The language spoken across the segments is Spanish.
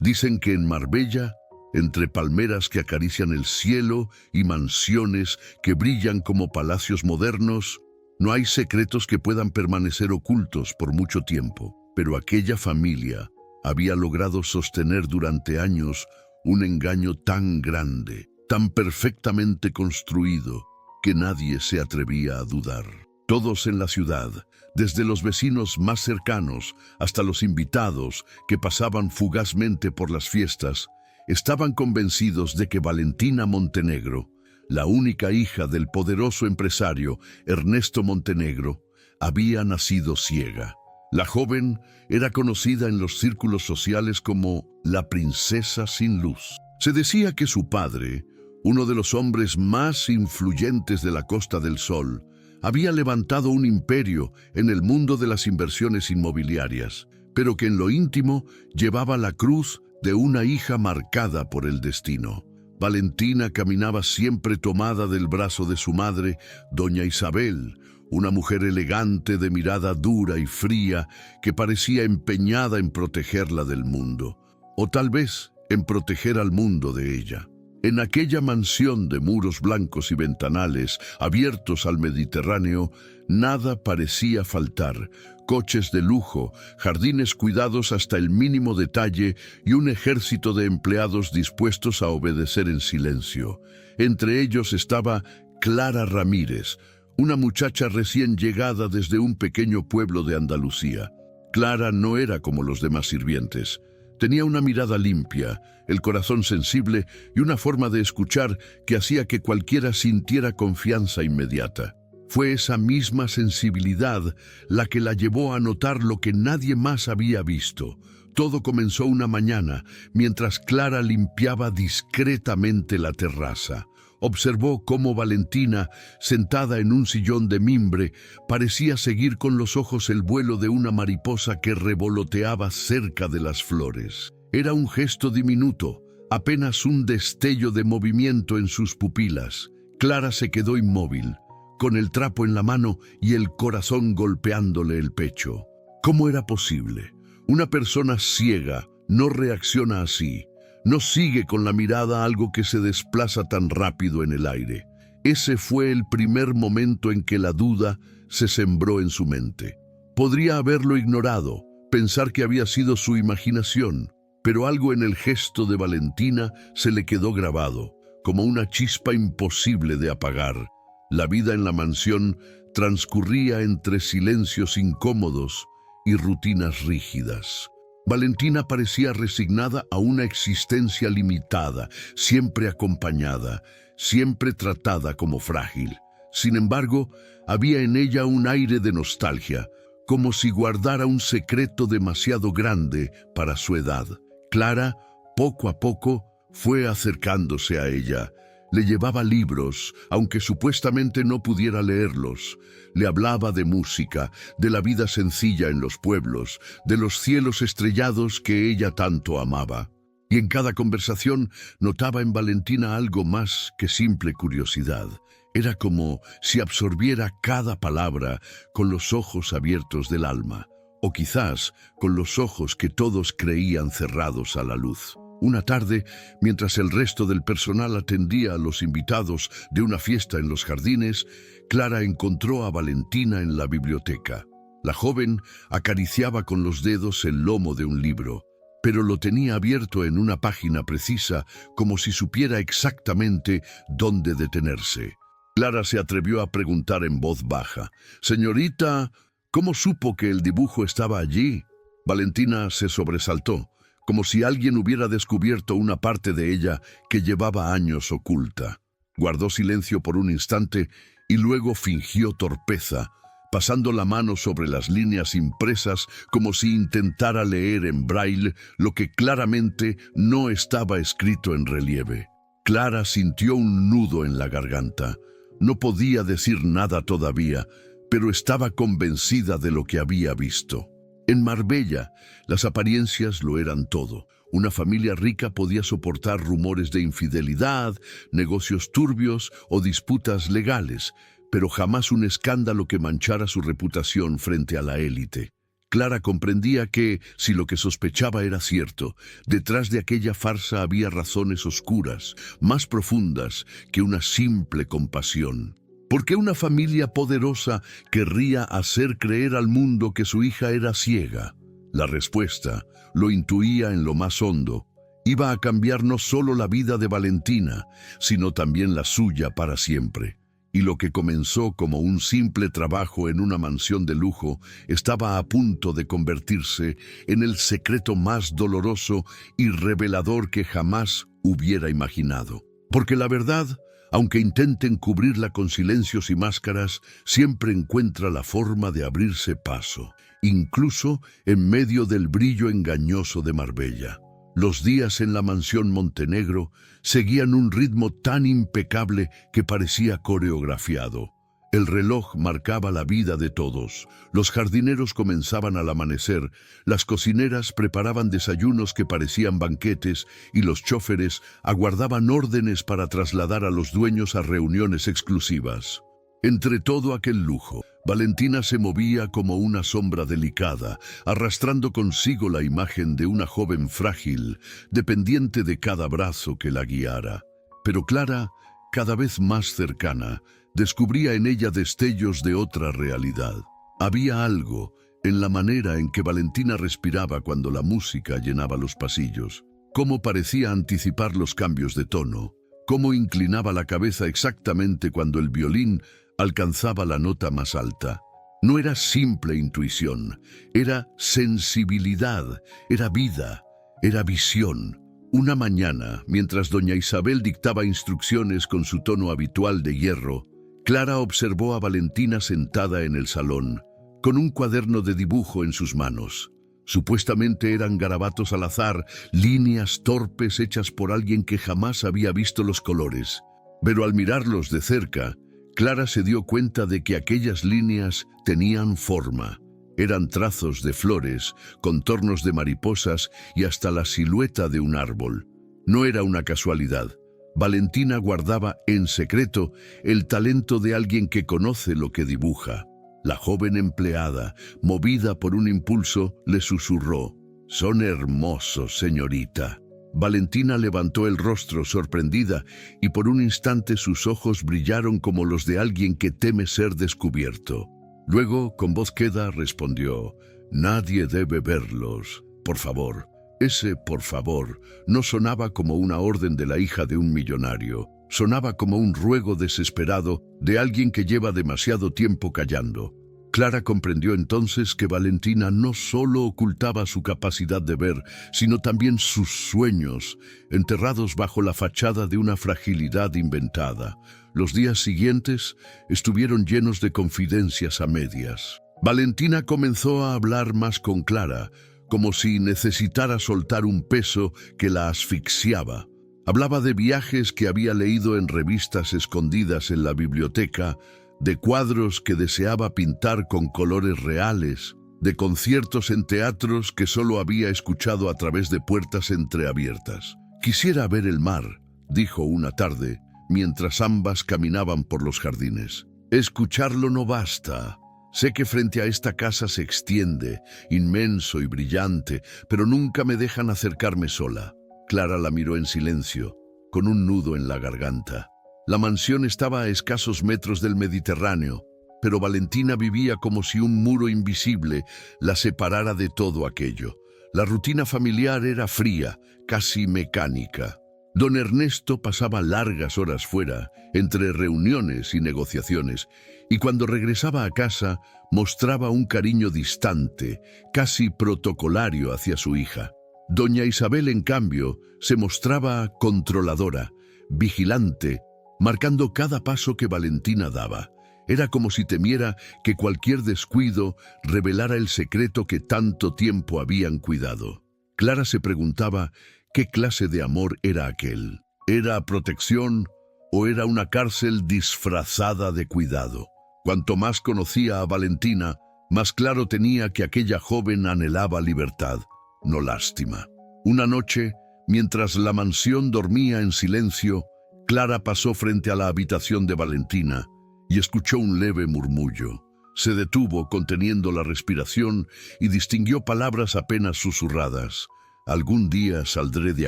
Dicen que en Marbella, entre palmeras que acarician el cielo y mansiones que brillan como palacios modernos, no hay secretos que puedan permanecer ocultos por mucho tiempo. Pero aquella familia había logrado sostener durante años un engaño tan grande, tan perfectamente construido, que nadie se atrevía a dudar. Todos en la ciudad, desde los vecinos más cercanos hasta los invitados que pasaban fugazmente por las fiestas, estaban convencidos de que Valentina Montenegro, la única hija del poderoso empresario Ernesto Montenegro, había nacido ciega. La joven era conocida en los círculos sociales como la princesa sin luz. Se decía que su padre, uno de los hombres más influyentes de la Costa del Sol, había levantado un imperio en el mundo de las inversiones inmobiliarias, pero que en lo íntimo llevaba la cruz de una hija marcada por el destino. Valentina caminaba siempre tomada del brazo de su madre, doña Isabel, una mujer elegante de mirada dura y fría que parecía empeñada en protegerla del mundo, o tal vez en proteger al mundo de ella. En aquella mansión de muros blancos y ventanales abiertos al Mediterráneo, nada parecía faltar. Coches de lujo, jardines cuidados hasta el mínimo detalle y un ejército de empleados dispuestos a obedecer en silencio. Entre ellos estaba Clara Ramírez, una muchacha recién llegada desde un pequeño pueblo de Andalucía. Clara no era como los demás sirvientes. Tenía una mirada limpia, el corazón sensible y una forma de escuchar que hacía que cualquiera sintiera confianza inmediata. Fue esa misma sensibilidad la que la llevó a notar lo que nadie más había visto. Todo comenzó una mañana, mientras Clara limpiaba discretamente la terraza. Observó cómo Valentina, sentada en un sillón de mimbre, parecía seguir con los ojos el vuelo de una mariposa que revoloteaba cerca de las flores. Era un gesto diminuto, apenas un destello de movimiento en sus pupilas. Clara se quedó inmóvil, con el trapo en la mano y el corazón golpeándole el pecho. ¿Cómo era posible? Una persona ciega no reacciona así. No sigue con la mirada algo que se desplaza tan rápido en el aire. Ese fue el primer momento en que la duda se sembró en su mente. Podría haberlo ignorado, pensar que había sido su imaginación, pero algo en el gesto de Valentina se le quedó grabado, como una chispa imposible de apagar. La vida en la mansión transcurría entre silencios incómodos y rutinas rígidas. Valentina parecía resignada a una existencia limitada, siempre acompañada, siempre tratada como frágil. Sin embargo, había en ella un aire de nostalgia, como si guardara un secreto demasiado grande para su edad. Clara, poco a poco, fue acercándose a ella. Le llevaba libros, aunque supuestamente no pudiera leerlos. Le hablaba de música, de la vida sencilla en los pueblos, de los cielos estrellados que ella tanto amaba. Y en cada conversación notaba en Valentina algo más que simple curiosidad. Era como si absorbiera cada palabra con los ojos abiertos del alma, o quizás con los ojos que todos creían cerrados a la luz. Una tarde, mientras el resto del personal atendía a los invitados de una fiesta en los jardines, Clara encontró a Valentina en la biblioteca. La joven acariciaba con los dedos el lomo de un libro, pero lo tenía abierto en una página precisa, como si supiera exactamente dónde detenerse. Clara se atrevió a preguntar en voz baja: «Señorita, ¿cómo supo que el dibujo estaba allí?» Valentina se sobresaltó, como si alguien hubiera descubierto una parte de ella que llevaba años oculta. Guardó silencio por un instante y luego fingió torpeza, pasando la mano sobre las líneas impresas como si intentara leer en braille lo que claramente no estaba escrito en relieve. Clara sintió un nudo en la garganta. No podía decir nada todavía, pero estaba convencida de lo que había visto. En Marbella, las apariencias lo eran todo. Una familia rica podía soportar rumores de infidelidad, negocios turbios o disputas legales, pero jamás un escándalo que manchara su reputación frente a la élite. Clara comprendía que, si lo que sospechaba era cierto, detrás de aquella farsa había razones oscuras, más profundas que una simple compasión. ¿Por qué una familia poderosa querría hacer creer al mundo que su hija era ciega? La respuesta, lo intuía en lo más hondo, iba a cambiar no solo la vida de Valentina, sino también la suya para siempre. Y lo que comenzó como un simple trabajo en una mansión de lujo estaba a punto de convertirse en el secreto más doloroso y revelador que jamás hubiera imaginado. Porque la verdad, aunque intenten cubrirla con silencios y máscaras, siempre encuentra la forma de abrirse paso, incluso en medio del brillo engañoso de Marbella. Los días en la mansión Montenegro seguían un ritmo tan impecable que parecía coreografiado. El reloj marcaba la vida de todos. Los jardineros comenzaban al amanecer, las cocineras preparaban desayunos que parecían banquetes y los chóferes aguardaban órdenes para trasladar a los dueños a reuniones exclusivas. Entre todo aquel lujo, Valentina se movía como una sombra delicada, arrastrando consigo la imagen de una joven frágil, dependiente de cada brazo que la guiara. Pero Clara, cada vez más cercana, descubría en ella destellos de otra realidad. Había algo en la manera en que Valentina respiraba cuando la música llenaba los pasillos, cómo parecía anticipar los cambios de tono, cómo inclinaba la cabeza exactamente cuando el violín alcanzaba la nota más alta. No era simple intuición, era sensibilidad, era vida, era visión. Una mañana, mientras doña Isabel dictaba instrucciones con su tono habitual de hierro, Clara observó a Valentina sentada en el salón, con un cuaderno de dibujo en sus manos. Supuestamente eran garabatos al azar, líneas torpes hechas por alguien que jamás había visto los colores. Pero al mirarlos de cerca, Clara se dio cuenta de que aquellas líneas tenían forma. Eran trazos de flores, contornos de mariposas y hasta la silueta de un árbol. No era una casualidad. Valentina guardaba en secreto el talento de alguien que conoce lo que dibuja. La joven empleada, movida por un impulso, le susurró: «Son hermosos, señorita». Valentina levantó el rostro sorprendida y por un instante sus ojos brillaron como los de alguien que teme ser descubierto. Luego, con voz queda, respondió: «Nadie debe verlos. Por favor». Ese «por favor» no sonaba como una orden de la hija de un millonario. Sonaba como un ruego desesperado de alguien que lleva demasiado tiempo callando. Clara comprendió entonces que Valentina no solo ocultaba su capacidad de ver, sino también sus sueños, enterrados bajo la fachada de una fragilidad inventada. Los días siguientes estuvieron llenos de confidencias a medias. Valentina comenzó a hablar más con Clara, como si necesitara soltar un peso que la asfixiaba. Hablaba de viajes que había leído en revistas escondidas en la biblioteca, de cuadros que deseaba pintar con colores reales, de conciertos en teatros que solo había escuchado a través de puertas entreabiertas. «Quisiera ver el mar», dijo una tarde, mientras ambas caminaban por los jardines. «Escucharlo no basta. Sé que frente a esta casa se extiende, inmenso y brillante, pero nunca me dejan acercarme sola». Clara la miró en silencio, con un nudo en la garganta. La mansión estaba a escasos metros del Mediterráneo, pero Valentina vivía como si un muro invisible la separara de todo aquello. La rutina familiar era fría, casi mecánica. Don Ernesto pasaba largas horas fuera, entre reuniones y negociaciones, y cuando regresaba a casa mostraba un cariño distante, casi protocolario hacia su hija. Doña Isabel, en cambio, se mostraba controladora, vigilante, marcando cada paso que Valentina daba. Era como si temiera que cualquier descuido revelara el secreto que tanto tiempo habían cuidado. Clara se preguntaba qué clase de amor era aquel. ¿Era protección o era una cárcel disfrazada de cuidado? Cuanto más conocía a Valentina, más claro tenía que aquella joven anhelaba libertad, no lástima. Una noche, mientras la mansión dormía en silencio, Clara pasó frente a la habitación de Valentina y escuchó un leve murmullo. Se detuvo conteniendo la respiración y distinguió palabras apenas susurradas. Algún día saldré de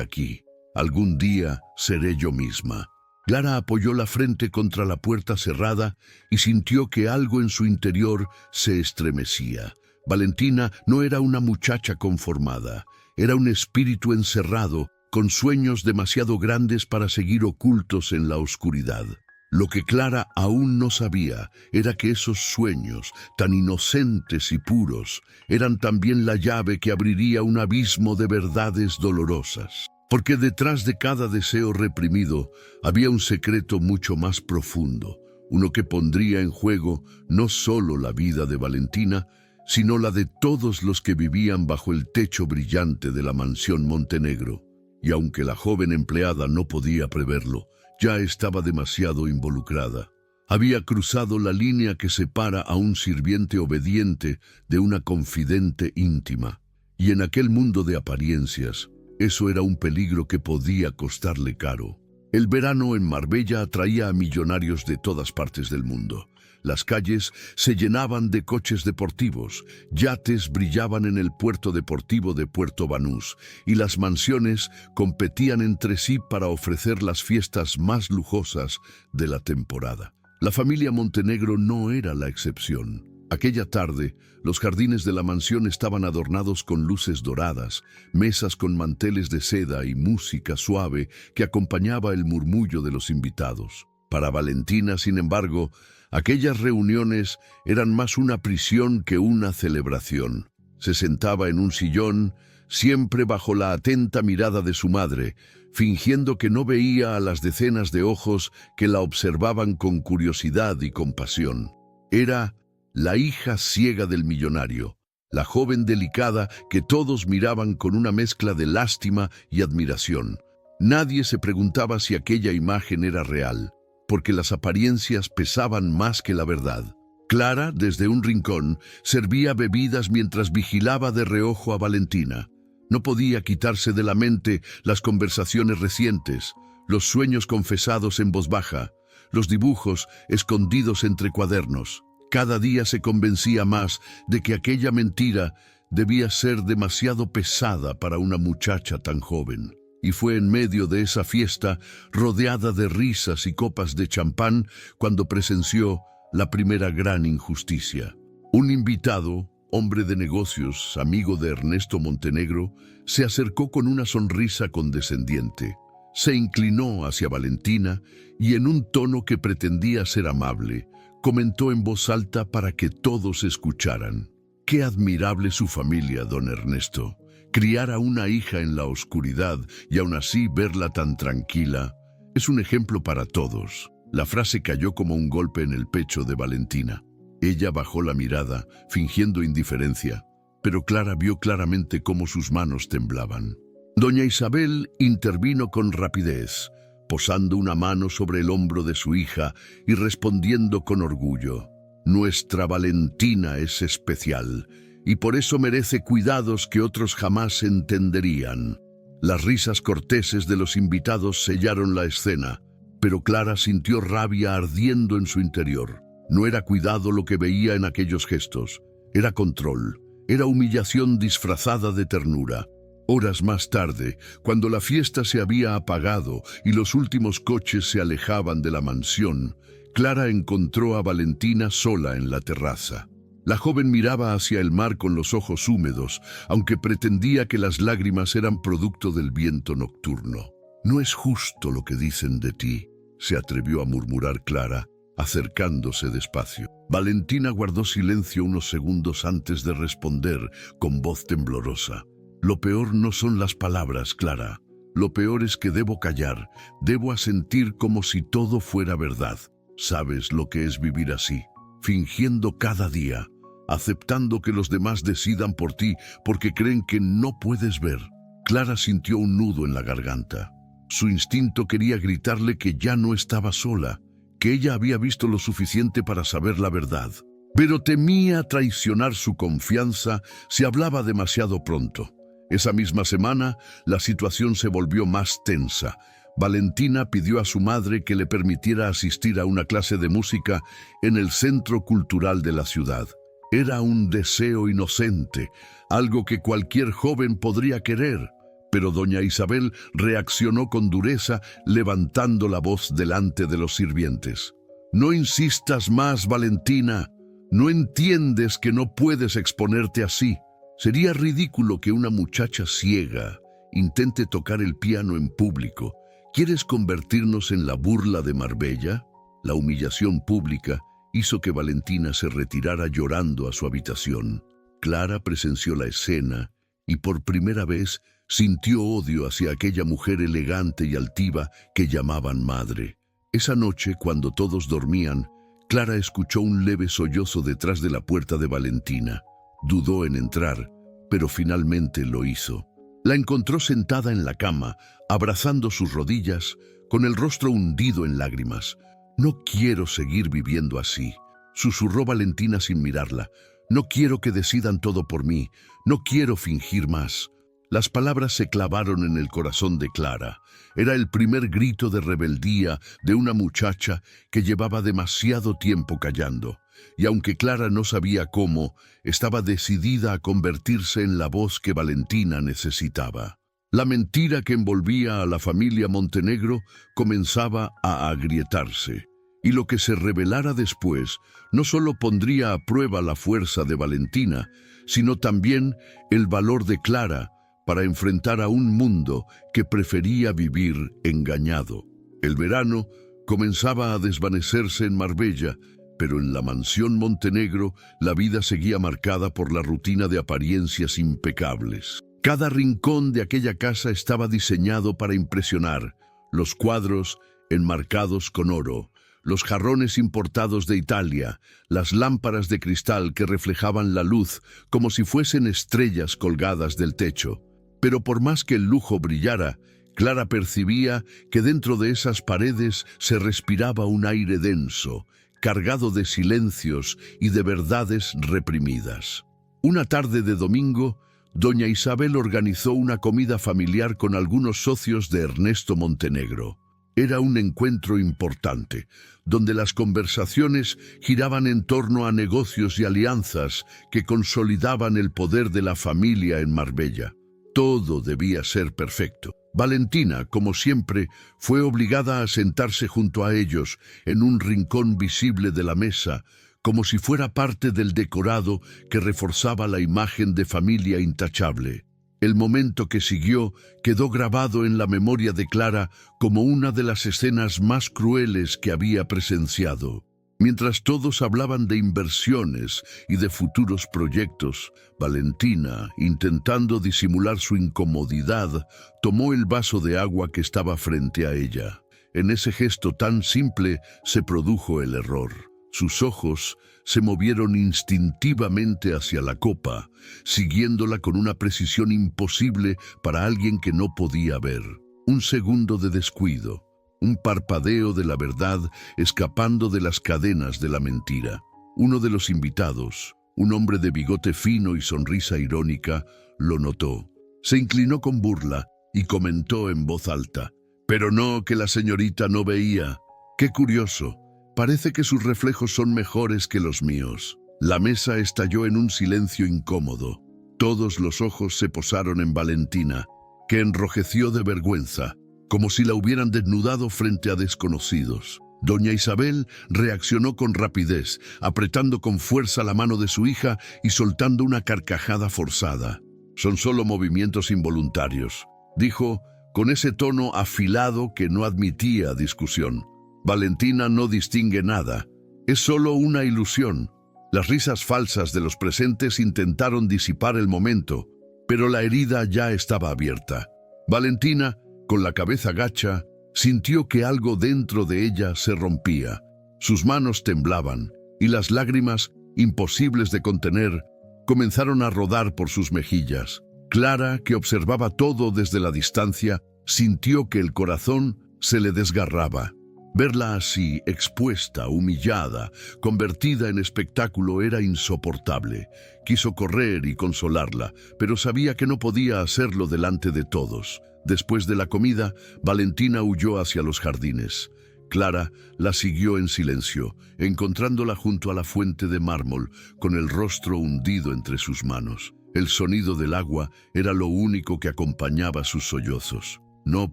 aquí. Algún día seré yo misma. Clara apoyó la frente contra la puerta cerrada y sintió que algo en su interior se estremecía. Valentina no era una muchacha conformada, era un espíritu encerrado, con sueños demasiado grandes para seguir ocultos en la oscuridad. Lo que Clara aún no sabía era que esos sueños, tan inocentes y puros, eran también la llave que abriría un abismo de verdades dolorosas. Porque detrás de cada deseo reprimido había un secreto mucho más profundo, uno que pondría en juego no solo la vida de Valentina, sino la de todos los que vivían bajo el techo brillante de la mansión Montenegro. Y aunque la joven empleada no podía preverlo, ya estaba demasiado involucrada. Había cruzado la línea que separa a un sirviente obediente de una confidente íntima. Y en aquel mundo de apariencias, eso era un peligro que podía costarle caro. El verano en Marbella atraía a millonarios de todas partes del mundo. Las calles se llenaban de coches deportivos, yates brillaban en el puerto deportivo de Puerto Banús y las mansiones competían entre sí para ofrecer las fiestas más lujosas de la temporada. La familia Montenegro no era la excepción. Aquella tarde, los jardines de la mansión estaban adornados con luces doradas, mesas con manteles de seda y música suave que acompañaba el murmullo de los invitados. Para Valentina, sin embargo, aquellas reuniones eran más una prisión que una celebración. Se sentaba en un sillón, siempre bajo la atenta mirada de su madre, fingiendo que no veía a las decenas de ojos que la observaban con curiosidad y compasión. Era la hija ciega del millonario, la joven delicada que todos miraban con una mezcla de lástima y admiración. Nadie se preguntaba si aquella imagen era real, porque las apariencias pesaban más que la verdad. Clara, desde un rincón, servía bebidas mientras vigilaba de reojo a Valentina. No podía quitarse de la mente las conversaciones recientes, los sueños confesados en voz baja, los dibujos escondidos entre cuadernos. Cada día se convencía más de que aquella mentira debía ser demasiado pesada para una muchacha tan joven. Y fue en medio de esa fiesta, rodeada de risas y copas de champán, cuando presenció la primera gran injusticia. Un invitado, hombre de negocios, amigo de Ernesto Montenegro, se acercó con una sonrisa condescendiente. Se inclinó hacia Valentina y en un tono que pretendía ser amable, comentó en voz alta para que todos escucharan. Qué admirable su familia, don Ernesto. Criar a una hija en la oscuridad y aún así verla tan tranquila es un ejemplo para todos. La frase cayó como un golpe en el pecho de Valentina. Ella bajó la mirada, fingiendo indiferencia, pero Clara vio claramente cómo sus manos temblaban. Doña Isabel intervino con rapidez, posando una mano sobre el hombro de su hija y respondiendo con orgullo. Nuestra Valentina es especial y por eso merece cuidados que otros jamás entenderían. Las risas corteses de los invitados sellaron la escena, pero Clara sintió rabia ardiendo en su interior. No era cuidado lo que veía en aquellos gestos, era control, era humillación disfrazada de ternura. Horas más tarde, cuando la fiesta se había apagado y los últimos coches se alejaban de la mansión, Clara encontró a Valentina sola en la terraza. La joven miraba hacia el mar con los ojos húmedos, aunque pretendía que las lágrimas eran producto del viento nocturno. «No es justo lo que dicen de ti», se atrevió a murmurar Clara, acercándose despacio. Valentina guardó silencio unos segundos antes de responder con voz temblorosa. «Lo peor no son las palabras, Clara. Lo peor es que debo callar, debo asentir como si todo fuera verdad. ¿Sabes lo que es vivir así? Fingiendo cada día, aceptando que los demás decidan por ti porque creen que no puedes ver». Clara sintió un nudo en la garganta. Su instinto quería gritarle que ya no estaba sola, que ella había visto lo suficiente para saber la verdad. Pero temía traicionar su confianza si hablaba demasiado pronto. Esa misma semana, la situación se volvió más tensa. Valentina pidió a su madre que le permitiera asistir a una clase de música en el centro cultural de la ciudad. Era un deseo inocente, algo que cualquier joven podría querer, pero doña Isabel reaccionó con dureza, levantando la voz delante de los sirvientes. «No insistas más, Valentina. ¿No entiendes que no puedes exponerte así? Sería ridículo que una muchacha ciega intente tocar el piano en público. ¿Quieres convertirnos en la burla de Marbella?» La humillación pública hizo que Valentina se retirara llorando a su habitación. Clara presenció la escena y por primera vez sintió odio hacia aquella mujer elegante y altiva que llamaban madre. Esa noche, cuando todos dormían, Clara escuchó un leve sollozo detrás de la puerta de Valentina. Dudó en entrar, pero finalmente lo hizo. La encontró sentada en la cama, abrazando sus rodillas, con el rostro hundido en lágrimas. «No quiero seguir viviendo así», susurró Valentina sin mirarla. «No quiero que decidan todo por mí. No quiero fingir más». Las palabras se clavaron en el corazón de Clara. Era el primer grito de rebeldía de una muchacha que llevaba demasiado tiempo callando. Y aunque Clara no sabía cómo, estaba decidida a convertirse en la voz que Valentina necesitaba. La mentira que envolvía a la familia Montenegro comenzaba a agrietarse. Y lo que se revelara después no solo pondría a prueba la fuerza de Valentina, sino también el valor de Clara para enfrentar a un mundo que prefería vivir engañado. El verano comenzaba a desvanecerse en Marbella, pero en la mansión Montenegro la vida seguía marcada por la rutina de apariencias impecables. Cada rincón de aquella casa estaba diseñado para impresionar: los cuadros enmarcados con oro, los jarrones importados de Italia, las lámparas de cristal que reflejaban la luz como si fuesen estrellas colgadas del techo. Pero por más que el lujo brillara, Clara percibía que dentro de esas paredes se respiraba un aire denso, cargado de silencios y de verdades reprimidas. Una tarde de domingo, doña Isabel organizó una comida familiar con algunos socios de Ernesto Montenegro. Era un encuentro importante, donde las conversaciones giraban en torno a negocios y alianzas que consolidaban el poder de la familia en Marbella. Todo debía ser perfecto. Valentina, como siempre, fue obligada a sentarse junto a ellos en un rincón visible de la mesa, como si fuera parte del decorado que reforzaba la imagen de familia intachable. El momento que siguió quedó grabado en la memoria de Clara como una de las escenas más crueles que había presenciado. Mientras todos hablaban de inversiones y de futuros proyectos, Valentina, intentando disimular su incomodidad, tomó el vaso de agua que estaba frente a ella. En ese gesto tan simple se produjo el error. Sus ojos se movieron instintivamente hacia la copa, siguiéndola con una precisión imposible para alguien que no podía ver. Un segundo de descuido, un parpadeo de la verdad escapando de las cadenas de la mentira. Uno de los invitados, un hombre de bigote fino y sonrisa irónica, lo notó. Se inclinó con burla y comentó en voz alta: «Pero no, que la señorita no veía. ¡Qué curioso! Parece que sus reflejos son mejores que los míos». La mesa estalló en un silencio incómodo. Todos los ojos se posaron en Valentina, que enrojeció de vergüenza, como si la hubieran desnudado frente a desconocidos. Doña Isabel reaccionó con rapidez, apretando con fuerza la mano de su hija y soltando una carcajada forzada. «Son solo movimientos involuntarios», dijo con ese tono afilado que no admitía discusión. «Valentina no distingue nada. Es solo una ilusión». Las risas falsas de los presentes intentaron disipar el momento, pero la herida ya estaba abierta. Valentina, con la cabeza gacha, sintió que algo dentro de ella se rompía. Sus manos temblaban y las lágrimas, imposibles de contener, comenzaron a rodar por sus mejillas. Clara, que observaba todo desde la distancia, sintió que el corazón se le desgarraba. Verla así, expuesta, humillada, convertida en espectáculo, era insoportable. Quiso correr y consolarla, pero sabía que no podía hacerlo delante de todos. Después de la comida, Valentina huyó hacia los jardines. Clara la siguió en silencio, encontrándola junto a la fuente de mármol, con el rostro hundido entre sus manos. El sonido del agua era lo único que acompañaba sus sollozos. «No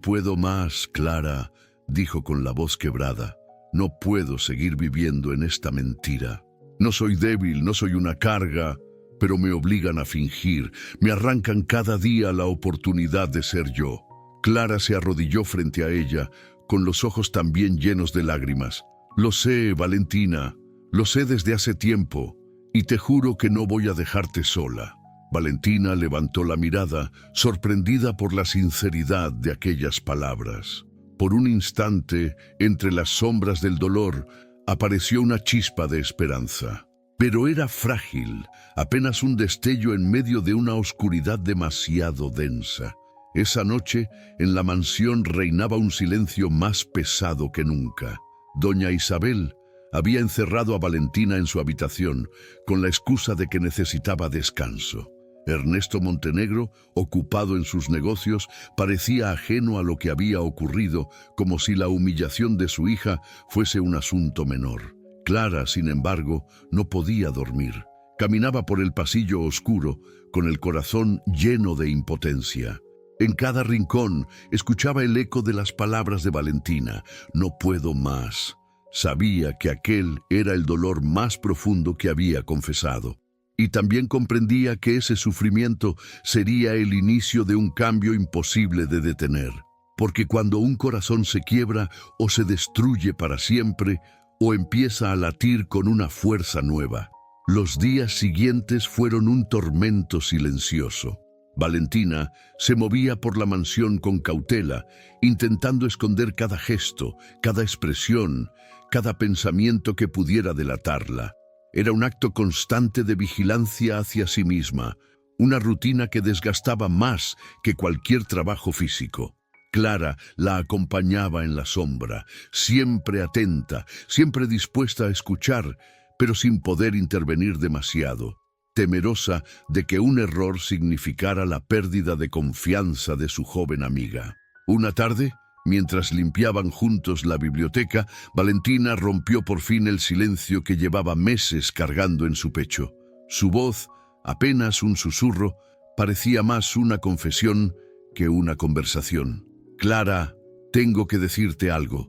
puedo más, Clara», dijo con la voz quebrada. «No puedo seguir viviendo en esta mentira. No soy débil, no soy una carga, pero me obligan a fingir, me arrancan cada día la oportunidad de ser yo». Clara se arrodilló frente a ella, con los ojos también llenos de lágrimas. «Lo sé, Valentina, lo sé desde hace tiempo, y te juro que no voy a dejarte sola». Valentina levantó la mirada, sorprendida por la sinceridad de aquellas palabras. Por un instante, entre las sombras del dolor, apareció una chispa de esperanza. Pero era frágil, apenas un destello en medio de una oscuridad demasiado densa. Esa noche, en la mansión reinaba un silencio más pesado que nunca. Doña Isabel había encerrado a Valentina en su habitación con la excusa de que necesitaba descanso. Ernesto Montenegro, ocupado en sus negocios, parecía ajeno a lo que había ocurrido, como si la humillación de su hija fuese un asunto menor. Clara, sin embargo, no podía dormir. Caminaba por el pasillo oscuro, con el corazón lleno de impotencia. En cada rincón escuchaba el eco de las palabras de Valentina: «No puedo más». Sabía que aquel era el dolor más profundo que había confesado. Y también comprendía que ese sufrimiento sería el inicio de un cambio imposible de detener. Porque cuando un corazón se quiebra, o se destruye para siempre, o empieza a latir con una fuerza nueva. Los días siguientes fueron un tormento silencioso. Valentina se movía por la mansión con cautela, intentando esconder cada gesto, cada expresión, cada pensamiento que pudiera delatarla. Era un acto constante de vigilancia hacia sí misma, una rutina que desgastaba más que cualquier trabajo físico. Clara la acompañaba en la sombra, siempre atenta, siempre dispuesta a escuchar, pero sin poder intervenir demasiado, temerosa de que un error significara la pérdida de confianza de su joven amiga. Una tarde, mientras limpiaban juntos la biblioteca, Valentina rompió por fin el silencio que llevaba meses cargando en su pecho. Su voz, apenas un susurro, parecía más una confesión que una conversación. «Clara, tengo que decirte algo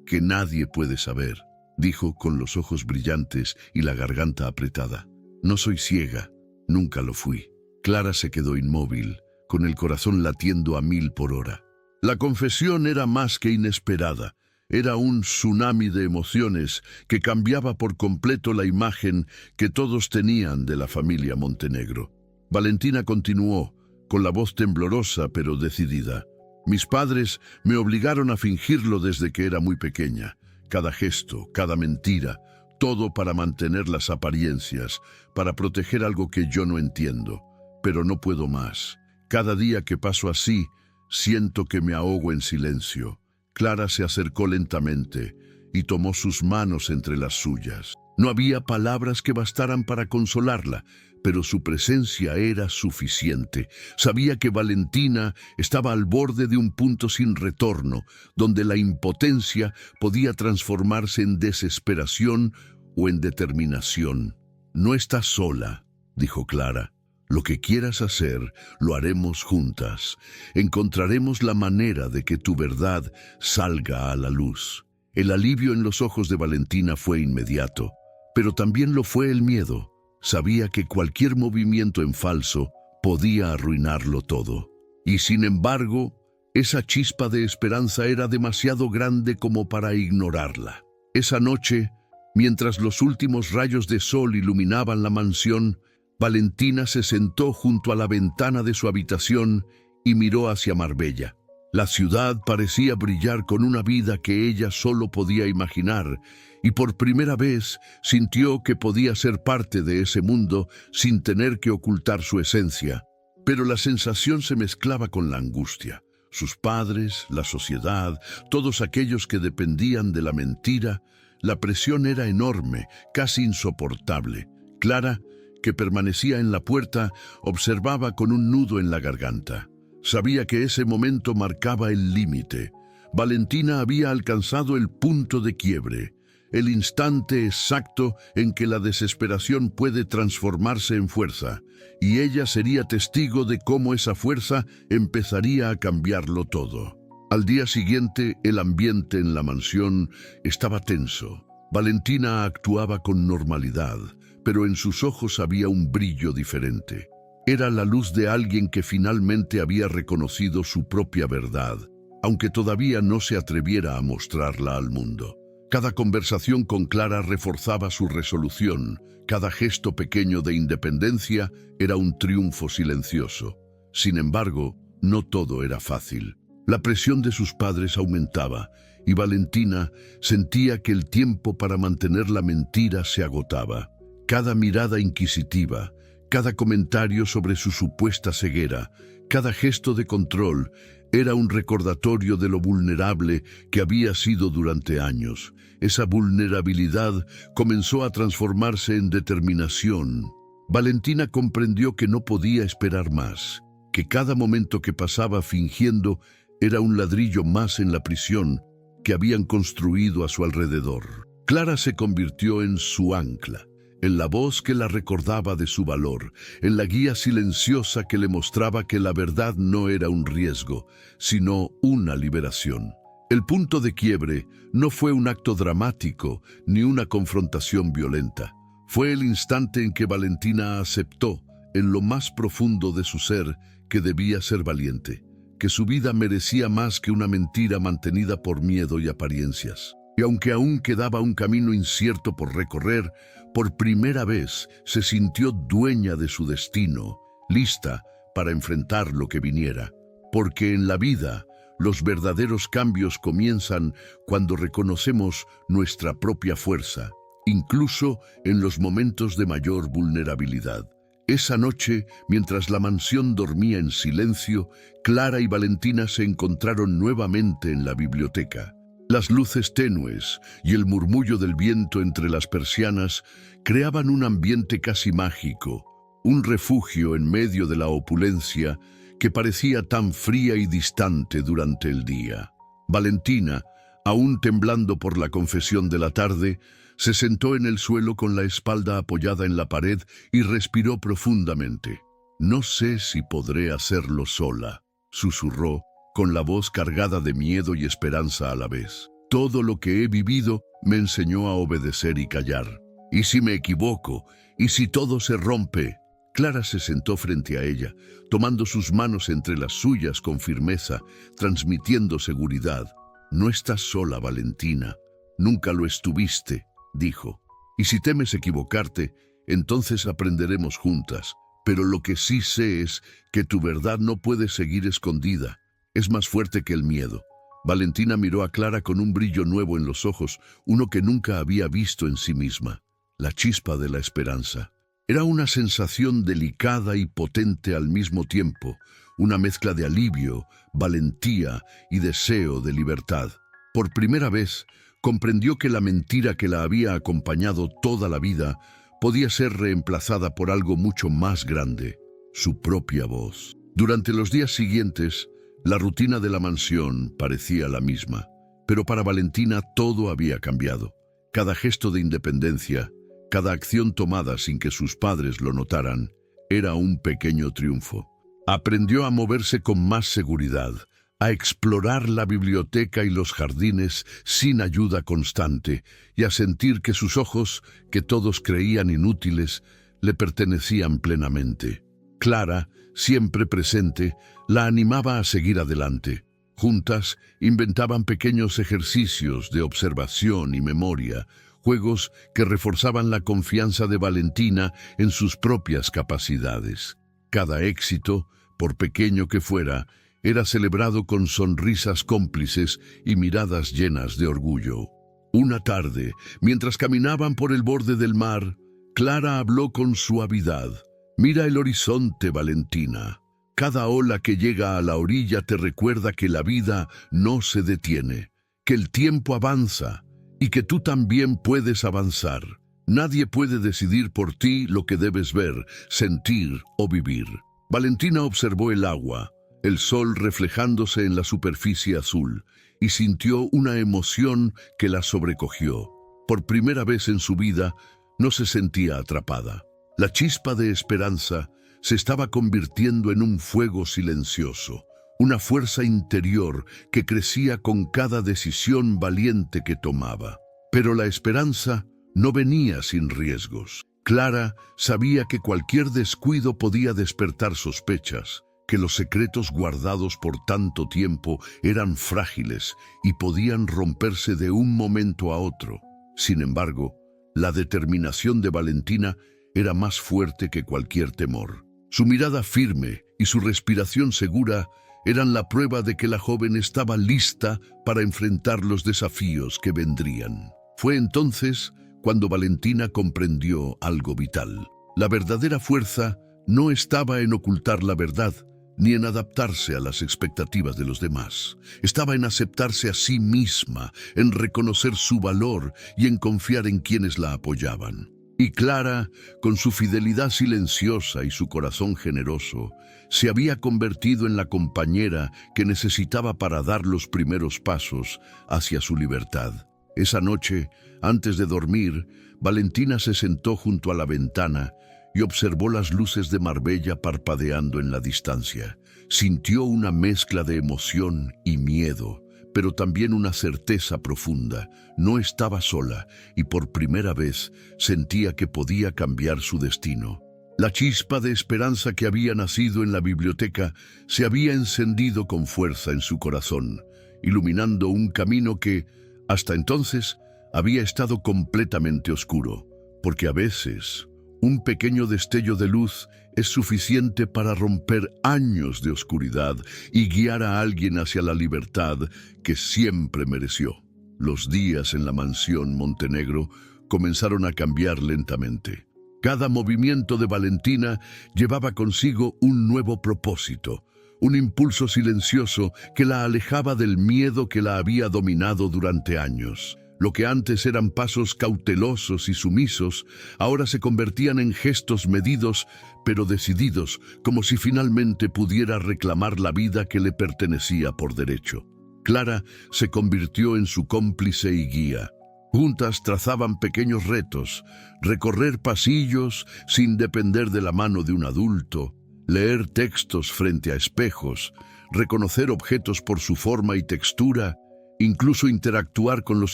que nadie puede saber», dijo con los ojos brillantes y la garganta apretada. «No soy ciega, nunca lo fui». Clara se quedó inmóvil, con el corazón latiendo a 1000 por hora. La confesión era más que inesperada. Era un tsunami de emociones que cambiaba por completo la imagen que todos tenían de la familia Montenegro. Valentina continuó, con la voz temblorosa pero decidida. «Mis padres me obligaron a fingirlo desde que era muy pequeña. Cada gesto, cada mentira, todo para mantener las apariencias, para proteger algo que yo no entiendo. Pero no puedo más. Cada día que paso así, siento que me ahogo en silencio». Clara se acercó lentamente y tomó sus manos entre las suyas. No había palabras que bastaran para consolarla, pero su presencia era suficiente. Sabía que Valentina estaba al borde de un punto sin retorno, donde la impotencia podía transformarse en desesperación o en determinación. «No estás sola», dijo Clara. «Lo que quieras hacer, lo haremos juntas. Encontraremos la manera de que tu verdad salga a la luz». El alivio en los ojos de Valentina fue inmediato, pero también lo fue el miedo. Sabía que cualquier movimiento en falso podía arruinarlo todo. Y sin embargo, esa chispa de esperanza era demasiado grande como para ignorarla. Esa noche, mientras los últimos rayos de sol iluminaban la mansión, Valentina se sentó junto a la ventana de su habitación y miró hacia Marbella. La ciudad parecía brillar con una vida que ella solo podía imaginar, y por primera vez sintió que podía ser parte de ese mundo sin tener que ocultar su esencia. Pero la sensación se mezclaba con la angustia. Sus padres, la sociedad, todos aquellos que dependían de la mentira, la presión era enorme, casi insoportable. Clara, que permanecía en la puerta, observaba con un nudo en la garganta. Sabía que ese momento marcaba el límite. Valentina había alcanzado el punto de quiebre, el instante exacto en que la desesperación puede transformarse en fuerza, y ella sería testigo de cómo esa fuerza empezaría a cambiarlo todo. Al día siguiente, el ambiente en la mansión estaba tenso. Valentina actuaba con normalidad, pero en sus ojos había un brillo diferente. Era la luz de alguien que finalmente había reconocido su propia verdad, aunque todavía no se atreviera a mostrarla al mundo. Cada conversación con Clara reforzaba su resolución, cada gesto pequeño de independencia era un triunfo silencioso. Sin embargo, no todo era fácil. La presión de sus padres aumentaba, y Valentina sentía que el tiempo para mantener la mentira se agotaba. Cada mirada inquisitiva, cada comentario sobre su supuesta ceguera, cada gesto de control, era un recordatorio de lo vulnerable que había sido durante años. Esa vulnerabilidad comenzó a transformarse en determinación. Valentina comprendió que no podía esperar más, que cada momento que pasaba fingiendo era un ladrillo más en la prisión que habían construido a su alrededor. Clara se convirtió en su ancla, en la voz que la recordaba de su valor, en la guía silenciosa que le mostraba que la verdad no era un riesgo, sino una liberación. El punto de quiebre no fue un acto dramático ni una confrontación violenta. Fue el instante en que Valentina aceptó, en lo más profundo de su ser, que debía ser valiente, que su vida merecía más que una mentira mantenida por miedo y apariencias. Y aunque aún quedaba un camino incierto por recorrer, por primera vez se sintió dueña de su destino, lista para enfrentar lo que viniera. Porque en la vida, los verdaderos cambios comienzan cuando reconocemos nuestra propia fuerza, incluso en los momentos de mayor vulnerabilidad. Esa noche, mientras la mansión dormía en silencio, Clara y Valentina se encontraron nuevamente en la biblioteca. Las luces tenues y el murmullo del viento entre las persianas creaban un ambiente casi mágico, un refugio en medio de la opulencia que parecía tan fría y distante durante el día. Valentina, aún temblando por la confesión de la tarde, se sentó en el suelo con la espalda apoyada en la pared y respiró profundamente. «No sé si podré hacerlo sola», susurró, con la voz cargada de miedo y esperanza a la vez. «Todo lo que he vivido me enseñó a obedecer y callar. ¿Y si me equivoco? ¿Y si todo se rompe?» Clara se sentó frente a ella, tomando sus manos entre las suyas con firmeza, transmitiendo seguridad. «No estás sola, Valentina. Nunca lo estuviste», dijo. «Y si temes equivocarte, entonces aprenderemos juntas. Pero lo que sí sé es que tu verdad no puede seguir escondida. Es más fuerte que el miedo». Valentina miró a Clara con un brillo nuevo en los ojos, uno que nunca había visto en sí misma, la chispa de la esperanza. Era una sensación delicada y potente al mismo tiempo, una mezcla de alivio, valentía y deseo de libertad. Por primera vez, comprendió que la mentira que la había acompañado toda la vida podía ser reemplazada por algo mucho más grande, su propia voz. Durante los días siguientes, la rutina de la mansión parecía la misma, pero para Valentina todo había cambiado. Cada gesto de independencia, cada acción tomada sin que sus padres lo notaran, era un pequeño triunfo. Aprendió a moverse con más seguridad, a explorar la biblioteca y los jardines sin ayuda constante, y a sentir que sus ojos, que todos creían inútiles, le pertenecían plenamente. Clara, siempre presente, la animaba a seguir adelante. Juntas inventaban pequeños ejercicios de observación y memoria, juegos que reforzaban la confianza de Valentina en sus propias capacidades. Cada éxito, por pequeño que fuera, era celebrado con sonrisas cómplices y miradas llenas de orgullo. Una tarde, mientras caminaban por el borde del mar, Clara habló con suavidad. «Mira el horizonte, Valentina. Cada ola que llega a la orilla te recuerda que la vida no se detiene, que el tiempo avanza y que tú también puedes avanzar. Nadie puede decidir por ti lo que debes ver, sentir o vivir». Valentina observó el agua, el sol reflejándose en la superficie azul, y sintió una emoción que la sobrecogió. Por primera vez en su vida, no se sentía atrapada. La chispa de esperanza se estaba convirtiendo en un fuego silencioso, una fuerza interior que crecía con cada decisión valiente que tomaba. Pero la esperanza no venía sin riesgos. Clara sabía que cualquier descuido podía despertar sospechas, que los secretos guardados por tanto tiempo eran frágiles y podían romperse de un momento a otro. Sin embargo, la determinación de Valentina era más fuerte que cualquier temor. Su mirada firme y su respiración segura eran la prueba de que la joven estaba lista para enfrentar los desafíos que vendrían. Fue entonces cuando Valentina comprendió algo vital. La verdadera fuerza no estaba en ocultar la verdad, ni en adaptarse a las expectativas de los demás. Estaba en aceptarse a sí misma, en reconocer su valor y en confiar en quienes la apoyaban. Y Clara, con su fidelidad silenciosa y su corazón generoso, se había convertido en la compañera que necesitaba para dar los primeros pasos hacia su libertad. Esa noche, antes de dormir, Valentina se sentó junto a la ventana y observó las luces de Marbella parpadeando en la distancia. Sintió una mezcla de emoción y miedo, pero también una certeza profunda. No estaba sola y por primera vez sentía que podía cambiar su destino. La chispa de esperanza que había nacido en la biblioteca se había encendido con fuerza en su corazón, iluminando un camino que, hasta entonces, había estado completamente oscuro, porque a veces un pequeño destello de luz es suficiente para romper años de oscuridad y guiar a alguien hacia la libertad que siempre mereció. Los días en la mansión Montenegro comenzaron a cambiar lentamente. Cada movimiento de Valentina llevaba consigo un nuevo propósito, un impulso silencioso que la alejaba del miedo que la había dominado durante años. Lo que antes eran pasos cautelosos y sumisos, ahora se convertían en gestos medidos, pero decididos, como si finalmente pudiera reclamar la vida que le pertenecía por derecho. Clara se convirtió en su cómplice y guía. Juntas trazaban pequeños retos: recorrer pasillos sin depender de la mano de un adulto, leer textos frente a espejos, reconocer objetos por su forma y textura, incluso interactuar con los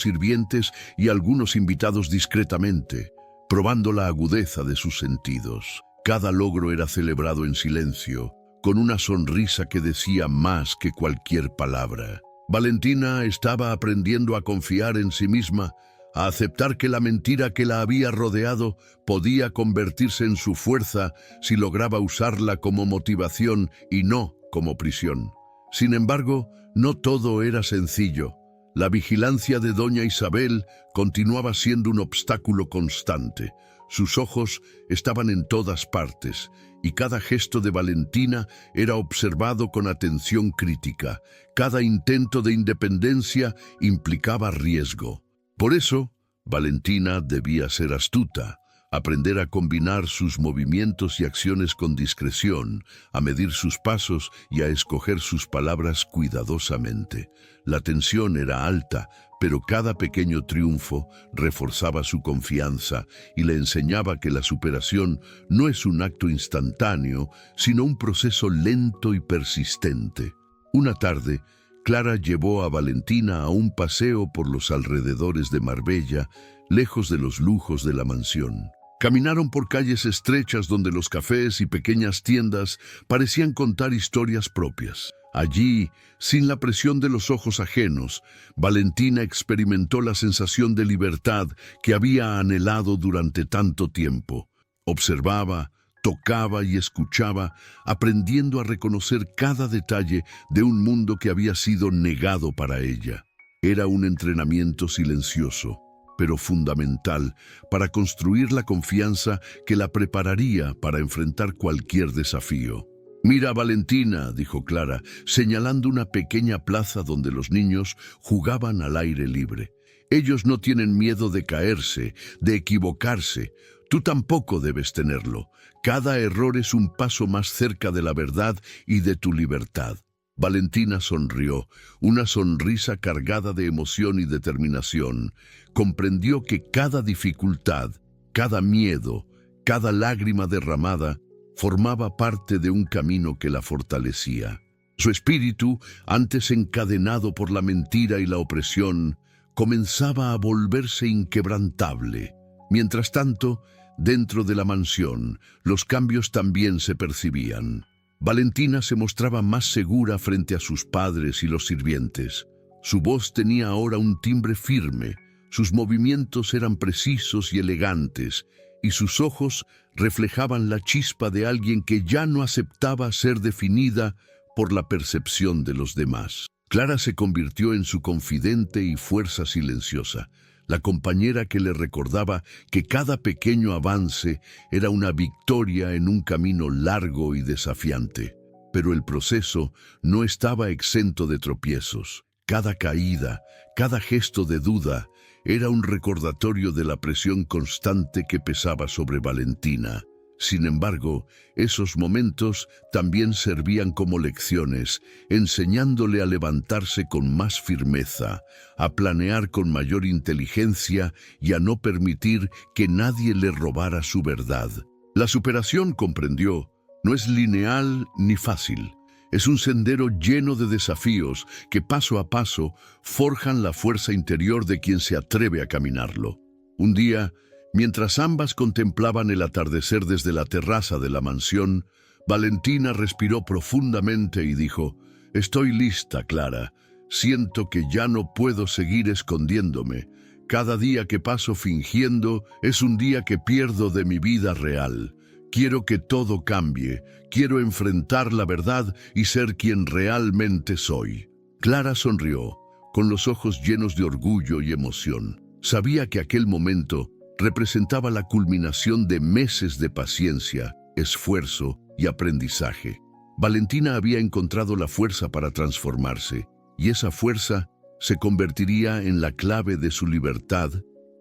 sirvientes y algunos invitados discretamente, probando la agudeza de sus sentidos. Cada logro era celebrado en silencio, con una sonrisa que decía más que cualquier palabra. Valentina estaba aprendiendo a confiar en sí misma, a aceptar que la mentira que la había rodeado podía convertirse en su fuerza si lograba usarla como motivación y no como prisión. Sin embargo, no todo era sencillo. La vigilancia de doña Isabel continuaba siendo un obstáculo constante. Sus ojos estaban en todas partes, y cada gesto de Valentina era observado con atención crítica. Cada intento de independencia implicaba riesgo. Por eso, Valentina debía ser astuta, aprender a combinar sus movimientos y acciones con discreción, a medir sus pasos y a escoger sus palabras cuidadosamente. La tensión era alta, pero cada pequeño triunfo reforzaba su confianza y le enseñaba que la superación no es un acto instantáneo, sino un proceso lento y persistente. Una tarde, Clara llevó a Valentina a un paseo por los alrededores de Marbella, lejos de los lujos de la mansión. Caminaron por calles estrechas donde los cafés y pequeñas tiendas parecían contar historias propias. Allí, sin la presión de los ojos ajenos, Valentina experimentó la sensación de libertad que había anhelado durante tanto tiempo. Observaba, tocaba y escuchaba, aprendiendo a reconocer cada detalle de un mundo que había sido negado para ella. Era un entrenamiento silencioso, pero fundamental para construir la confianza que la prepararía para enfrentar cualquier desafío. «Mira, Valentina», dijo Clara, señalando una pequeña plaza donde los niños jugaban al aire libre. «Ellos no tienen miedo de caerse, de equivocarse. Tú tampoco debes tenerlo. Cada error es un paso más cerca de la verdad y de tu libertad». Valentina sonrió, una sonrisa cargada de emoción y determinación. Comprendió que cada dificultad, cada miedo, cada lágrima derramada, formaba parte de un camino que la fortalecía. Su espíritu, antes encadenado por la mentira y la opresión, comenzaba a volverse inquebrantable. Mientras tanto, dentro de la mansión, los cambios también se percibían. Valentina se mostraba más segura frente a sus padres y los sirvientes. Su voz tenía ahora un timbre firme, sus movimientos eran precisos y elegantes, y sus ojos reflejaban la chispa de alguien que ya no aceptaba ser definida por la percepción de los demás. Clara se convirtió en su confidente y fuerza silenciosa, la compañera que le recordaba que cada pequeño avance era una victoria en un camino largo y desafiante. Pero el proceso no estaba exento de tropiezos. Cada caída, cada gesto de duda, era un recordatorio de la presión constante que pesaba sobre Valentina. Sin embargo, esos momentos también servían como lecciones, enseñándole a levantarse con más firmeza, a planear con mayor inteligencia y a no permitir que nadie le robara su verdad. La superación, comprendió, no es lineal ni fácil. Es un sendero lleno de desafíos que paso a paso forjan la fuerza interior de quien se atreve a caminarlo. Un día, mientras ambas contemplaban el atardecer desde la terraza de la mansión, Valentina respiró profundamente y dijo: «Estoy lista, Clara. Siento que ya no puedo seguir escondiéndome. Cada día que paso fingiendo es un día que pierdo de mi vida real. Quiero que todo cambie. Quiero enfrentar la verdad y ser quien realmente soy». Clara sonrió, con los ojos llenos de orgullo y emoción. Sabía que aquel momento representaba la culminación de meses de paciencia, esfuerzo y aprendizaje. Valentina había encontrado la fuerza para transformarse, y esa fuerza se convertiría en la clave de su libertad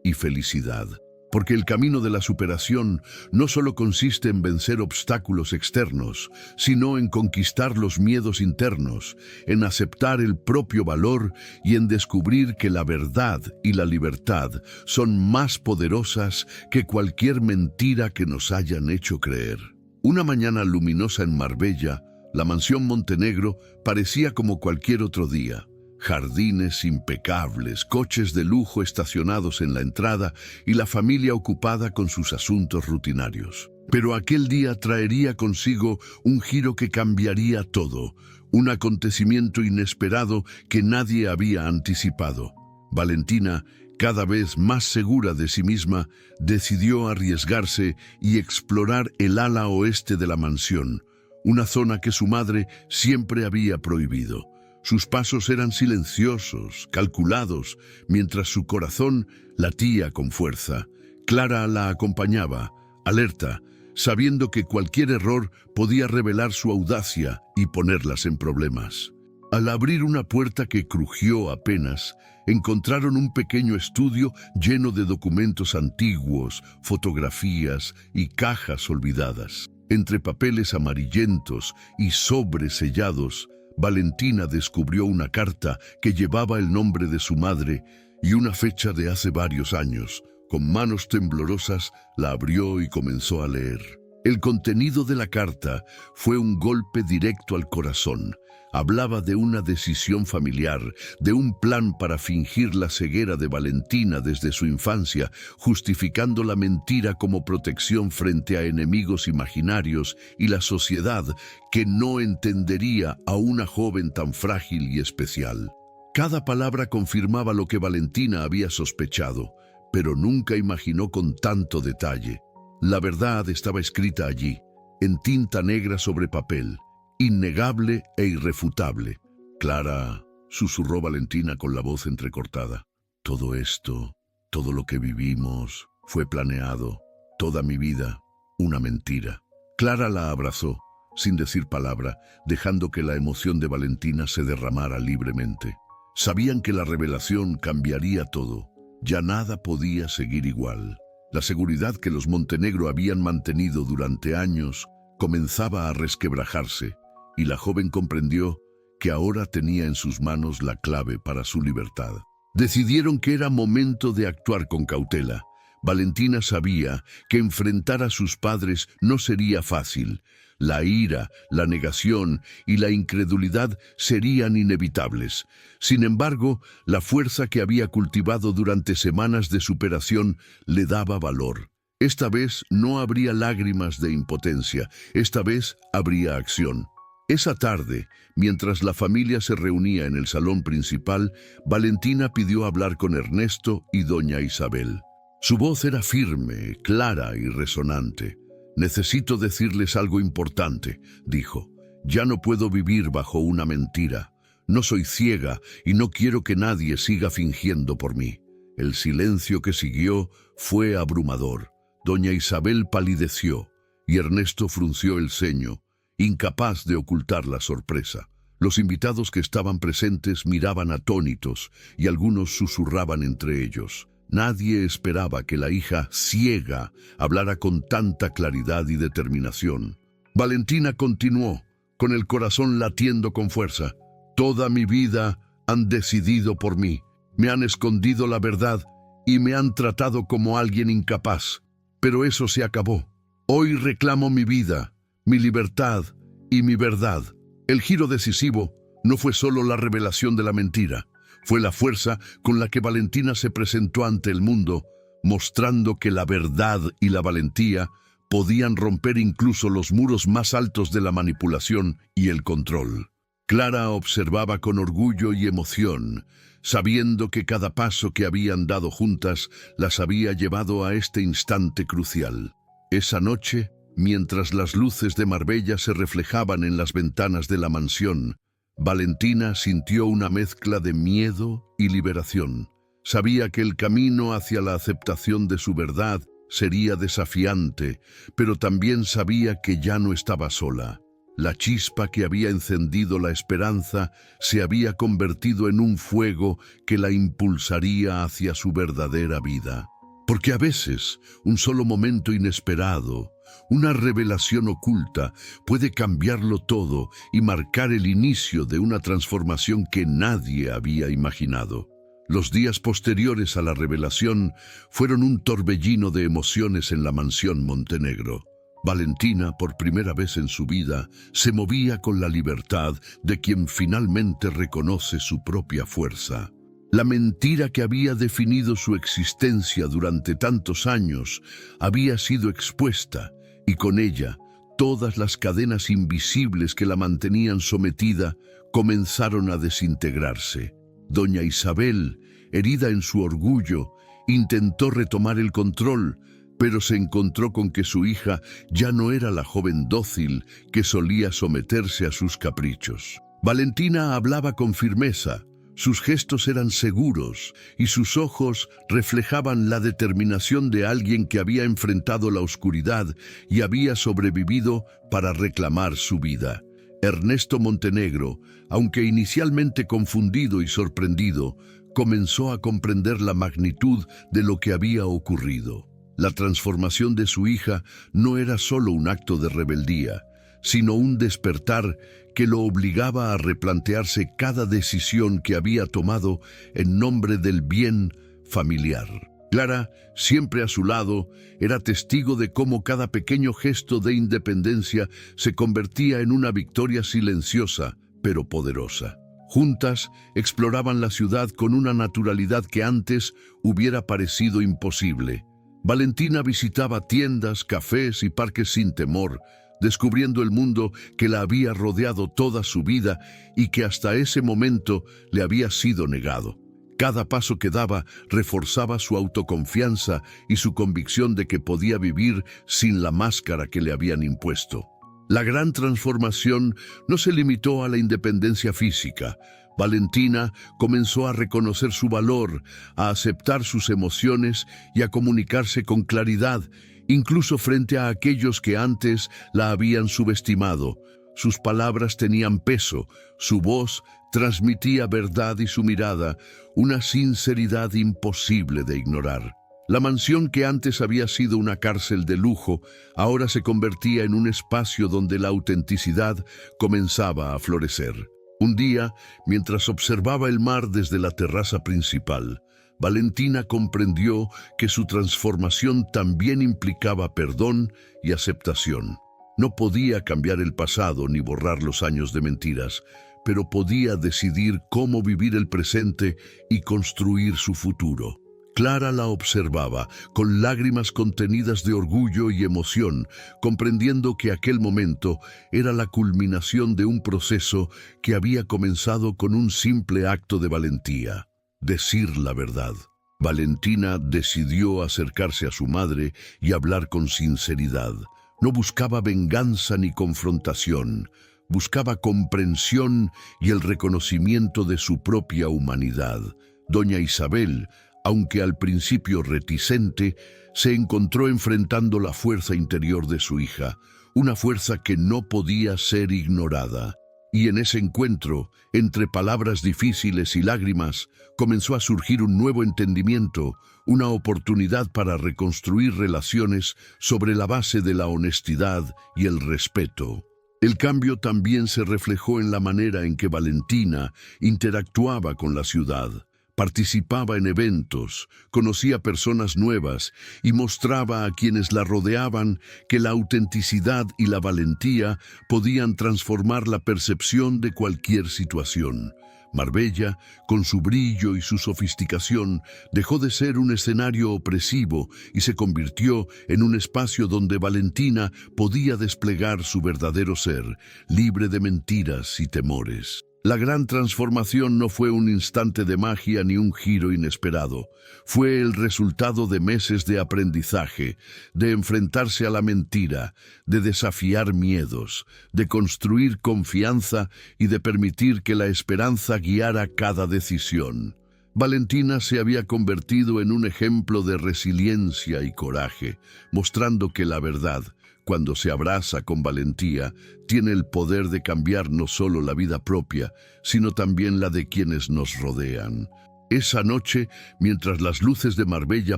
y felicidad. Porque el camino de la superación no solo consiste en vencer obstáculos externos, sino en conquistar los miedos internos, en aceptar el propio valor y en descubrir que la verdad y la libertad son más poderosas que cualquier mentira que nos hayan hecho creer. Una mañana luminosa en Marbella, la mansión Montenegro parecía como cualquier otro día. Jardines impecables, coches de lujo estacionados en la entrada y la familia ocupada con sus asuntos rutinarios. Pero aquel día traería consigo un giro que cambiaría todo, un acontecimiento inesperado que nadie había anticipado. Valentina, cada vez más segura de sí misma, decidió arriesgarse y explorar el ala oeste de la mansión, una zona que su madre siempre había prohibido. Sus pasos eran silenciosos, calculados, mientras su corazón latía con fuerza. Clara la acompañaba, alerta, sabiendo que cualquier error podía revelar su audacia y ponerlas en problemas. Al abrir una puerta que crujió apenas, encontraron un pequeño estudio lleno de documentos antiguos, fotografías y cajas olvidadas. Entre papeles amarillentos y sobres sellados, Valentina descubrió una carta que llevaba el nombre de su madre y una fecha de hace varios años. Con manos temblorosas la abrió y comenzó a leer. El contenido de la carta fue un golpe directo al corazón. Hablaba de una decisión familiar, de un plan para fingir la ceguera de Valentina desde su infancia, justificando la mentira como protección frente a enemigos imaginarios y la sociedad que no entendería a una joven tan frágil y especial. Cada palabra confirmaba lo que Valentina había sospechado, pero nunca imaginó con tanto detalle. La verdad estaba escrita allí, en tinta negra sobre papel, innegable e irrefutable. «Clara», susurró Valentina con la voz entrecortada, «todo esto, todo lo que vivimos, fue planeado, toda mi vida, una mentira». Clara la abrazó, sin decir palabra, dejando que la emoción de Valentina se derramara libremente. Sabían que la revelación cambiaría todo. Ya nada podía seguir igual. La seguridad que los Montenegro habían mantenido durante años comenzaba a resquebrajarse, y la joven comprendió que ahora tenía en sus manos la clave para su libertad. Decidieron que era momento de actuar con cautela. Valentina sabía que enfrentar a sus padres no sería fácil. La ira, la negación y la incredulidad serían inevitables. Sin embargo, la fuerza que había cultivado durante semanas de superación le daba valor. Esta vez no habría lágrimas de impotencia, esta vez habría acción. Esa tarde, mientras la familia se reunía en el salón principal, Valentina pidió hablar con Ernesto y doña Isabel. Su voz era firme, clara y resonante. «Necesito decirles algo importante», dijo. «Ya no puedo vivir bajo una mentira. No soy ciega y no quiero que nadie siga fingiendo por mí». El silencio que siguió fue abrumador. Doña Isabel palideció y Ernesto frunció el ceño, incapaz de ocultar la sorpresa. Los invitados que estaban presentes miraban atónitos y algunos susurraban entre ellos. Nadie esperaba que la hija ciega hablara con tanta claridad y determinación. Valentina continuó, con el corazón latiendo con fuerza. «Toda mi vida han decidido por mí. Me han escondido la verdad y me han tratado como alguien incapaz. Pero eso se acabó. Hoy reclamo mi vida, mi libertad y mi verdad». El giro decisivo no fue solo la revelación de la mentira. Fue la fuerza con la que Valentina se presentó ante el mundo, mostrando que la verdad y la valentía podían romper incluso los muros más altos de la manipulación y el control. Clara observaba con orgullo y emoción, sabiendo que cada paso que habían dado juntas las había llevado a este instante crucial. Esa noche, mientras las luces de Marbella se reflejaban en las ventanas de la mansión, Valentina sintió una mezcla de miedo y liberación. Sabía que el camino hacia la aceptación de su verdad sería desafiante, pero también sabía que ya no estaba sola. La chispa que había encendido la esperanza se había convertido en un fuego que la impulsaría hacia su verdadera vida. Porque a veces, un solo momento inesperado, una revelación oculta, puede cambiarlo todo y marcar el inicio de una transformación que nadie había imaginado. Los días posteriores a la revelación fueron un torbellino de emociones en la mansión Montenegro. Valentina, por primera vez en su vida, se movía con la libertad de quien finalmente reconoce su propia fuerza. La mentira que había definido su existencia durante tantos años había sido expuesta, y con ella, todas las cadenas invisibles que la mantenían sometida comenzaron a desintegrarse. Doña Isabel, herida en su orgullo, intentó retomar el control, pero se encontró con que su hija ya no era la joven dócil que solía someterse a sus caprichos. Valentina hablaba con firmeza. Sus gestos eran seguros y sus ojos reflejaban la determinación de alguien que había enfrentado la oscuridad y había sobrevivido para reclamar su vida. Ernesto Montenegro, aunque inicialmente confundido y sorprendido, comenzó a comprender la magnitud de lo que había ocurrido. La transformación de su hija no era solo un acto de rebeldía, sino un despertar que lo obligaba a replantearse cada decisión que había tomado en nombre del bien familiar. Clara, siempre a su lado, era testigo de cómo cada pequeño gesto de independencia se convertía en una victoria silenciosa, pero poderosa. Juntas exploraban la ciudad con una naturalidad que antes hubiera parecido imposible. Valentina visitaba tiendas, cafés y parques sin temor, descubriendo el mundo que la había rodeado toda su vida y que hasta ese momento le había sido negado. Cada paso que daba reforzaba su autoconfianza y su convicción de que podía vivir sin la máscara que le habían impuesto. La gran transformación no se limitó a la independencia física. Valentina comenzó a reconocer su valor, a aceptar sus emociones y a comunicarse con claridad, incluso frente a aquellos que antes la habían subestimado. Sus palabras tenían peso, su voz transmitía verdad y su mirada, una sinceridad imposible de ignorar. La mansión que antes había sido una cárcel de lujo, ahora se convertía en un espacio donde la autenticidad comenzaba a florecer. Un día, mientras observaba el mar desde la terraza principal, Valentina comprendió que su transformación también implicaba perdón y aceptación. No podía cambiar el pasado ni borrar los años de mentiras, pero podía decidir cómo vivir el presente y construir su futuro. Clara la observaba, con lágrimas contenidas de orgullo y emoción, comprendiendo que aquel momento era la culminación de un proceso que había comenzado con un simple acto de valentía: decir la verdad. Valentina decidió acercarse a su madre y hablar con sinceridad. No buscaba venganza ni confrontación, buscaba comprensión y el reconocimiento de su propia humanidad. Doña Isabel, aunque al principio reticente, se encontró enfrentando la fuerza interior de su hija, una fuerza que no podía ser ignorada. Y en ese encuentro, entre palabras difíciles y lágrimas, comenzó a surgir un nuevo entendimiento, una oportunidad para reconstruir relaciones sobre la base de la honestidad y el respeto. El cambio también se reflejó en la manera en que Valentina interactuaba con la ciudad. Participaba en eventos, conocía personas nuevas y mostraba a quienes la rodeaban que la autenticidad y la valentía podían transformar la percepción de cualquier situación. Marbella, con su brillo y su sofisticación, dejó de ser un escenario opresivo y se convirtió en un espacio donde Valentina podía desplegar su verdadero ser, libre de mentiras y temores. La gran transformación no fue un instante de magia ni un giro inesperado. Fue el resultado de meses de aprendizaje, de enfrentarse a la mentira, de desafiar miedos, de construir confianza y de permitir que la esperanza guiara cada decisión. Valentina se había convertido en un ejemplo de resiliencia y coraje, mostrando que la verdad, cuando se abraza con valentía, tiene el poder de cambiar no solo la vida propia, sino también la de quienes nos rodean. Esa noche, mientras las luces de Marbella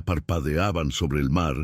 parpadeaban sobre el mar,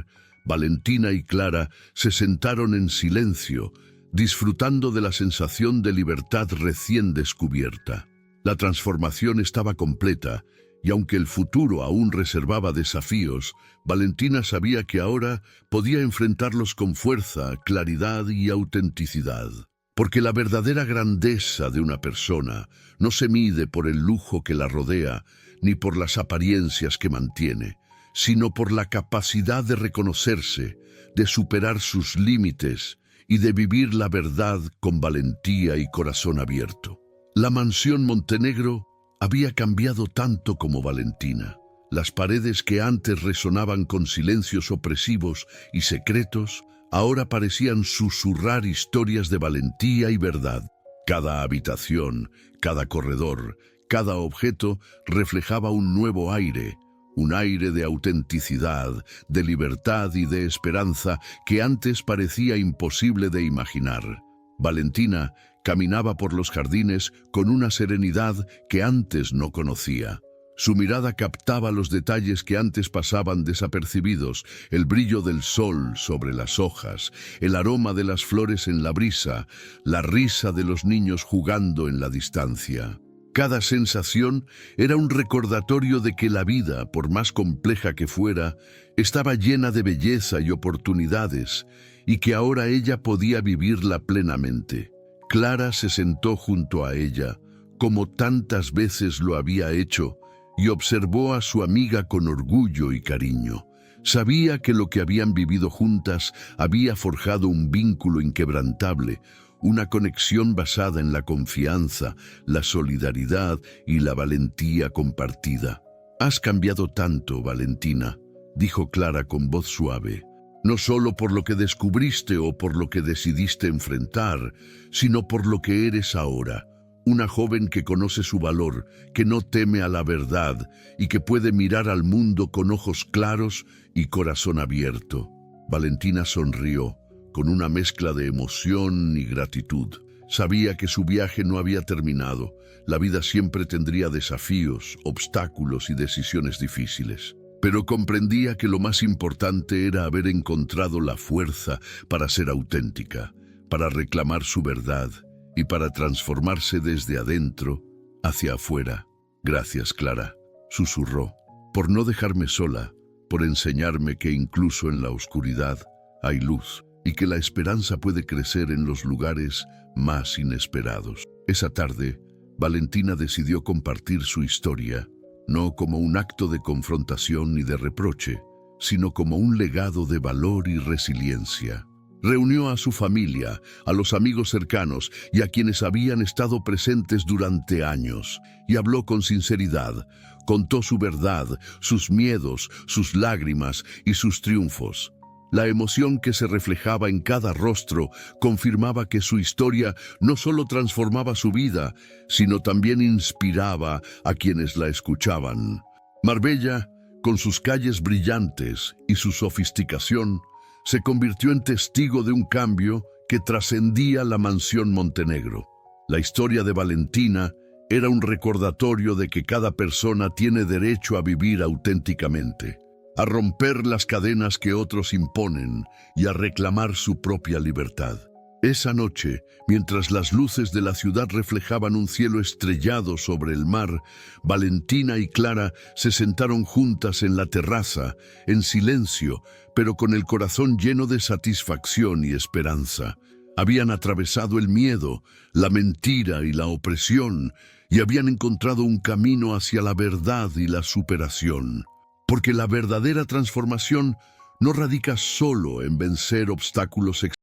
Valentina y Clara se sentaron en silencio, disfrutando de la sensación de libertad recién descubierta. La transformación estaba completa, y aunque el futuro aún reservaba desafíos, Valentina sabía que ahora podía enfrentarlos con fuerza, claridad y autenticidad. Porque la verdadera grandeza de una persona no se mide por el lujo que la rodea, ni por las apariencias que mantiene, sino por la capacidad de reconocerse, de superar sus límites y de vivir la verdad con valentía y corazón abierto. La mansión Montenegro había cambiado tanto como Valentina. Las paredes que antes resonaban con silencios opresivos y secretos, ahora parecían susurrar historias de valentía y verdad. Cada habitación, cada corredor, cada objeto reflejaba un nuevo aire, un aire de autenticidad, de libertad y de esperanza que antes parecía imposible de imaginar. Valentina caminaba por los jardines con una serenidad que antes no conocía. Su mirada captaba los detalles que antes pasaban desapercibidos: el brillo del sol sobre las hojas, el aroma de las flores en la brisa, la risa de los niños jugando en la distancia. Cada sensación era un recordatorio de que la vida, por más compleja que fuera, estaba llena de belleza y oportunidades, y que ahora ella podía vivirla plenamente. Clara se sentó junto a ella, como tantas veces lo había hecho, y observó a su amiga con orgullo y cariño. Sabía que lo que habían vivido juntas había forjado un vínculo inquebrantable, una conexión basada en la confianza, la solidaridad y la valentía compartida. «Has cambiado tanto, Valentina», dijo Clara con voz suave. «No solo por lo que descubriste o por lo que decidiste enfrentar, sino por lo que eres ahora. Una joven que conoce su valor, que no teme a la verdad y que puede mirar al mundo con ojos claros y corazón abierto». Valentina sonrió, con una mezcla de emoción y gratitud. Sabía que su viaje no había terminado. La vida siempre tendría desafíos, obstáculos y decisiones difíciles. Pero comprendía que lo más importante era haber encontrado la fuerza para ser auténtica, para reclamar su verdad y para transformarse desde adentro hacia afuera. Gracias, Clara, susurró, por no dejarme sola, por enseñarme que incluso en la oscuridad hay luz y que la esperanza puede crecer en los lugares más inesperados. Esa tarde, Valentina decidió compartir su historia, no como un acto de confrontación ni de reproche, sino como un legado de valor y resiliencia. Reunió a su familia, a los amigos cercanos y a quienes habían estado presentes durante años, y habló con sinceridad. Contó su verdad, sus miedos, sus lágrimas y sus triunfos. La emoción que se reflejaba en cada rostro confirmaba que su historia no solo transformaba su vida, sino también inspiraba a quienes la escuchaban. Marbella, con sus calles brillantes y su sofisticación, se convirtió en testigo de un cambio que trascendía la mansión Montenegro. La historia de Valentina era un recordatorio de que cada persona tiene derecho a vivir auténticamente, a romper las cadenas que otros imponen y a reclamar su propia libertad. Esa noche, mientras las luces de la ciudad reflejaban un cielo estrellado sobre el mar, Valentina y Clara se sentaron juntas en la terraza, en silencio, pero con el corazón lleno de satisfacción y esperanza. Habían atravesado el miedo, la mentira y la opresión, y habían encontrado un camino hacia la verdad y la superación. Porque la verdadera transformación no radica solo en vencer obstáculos externos,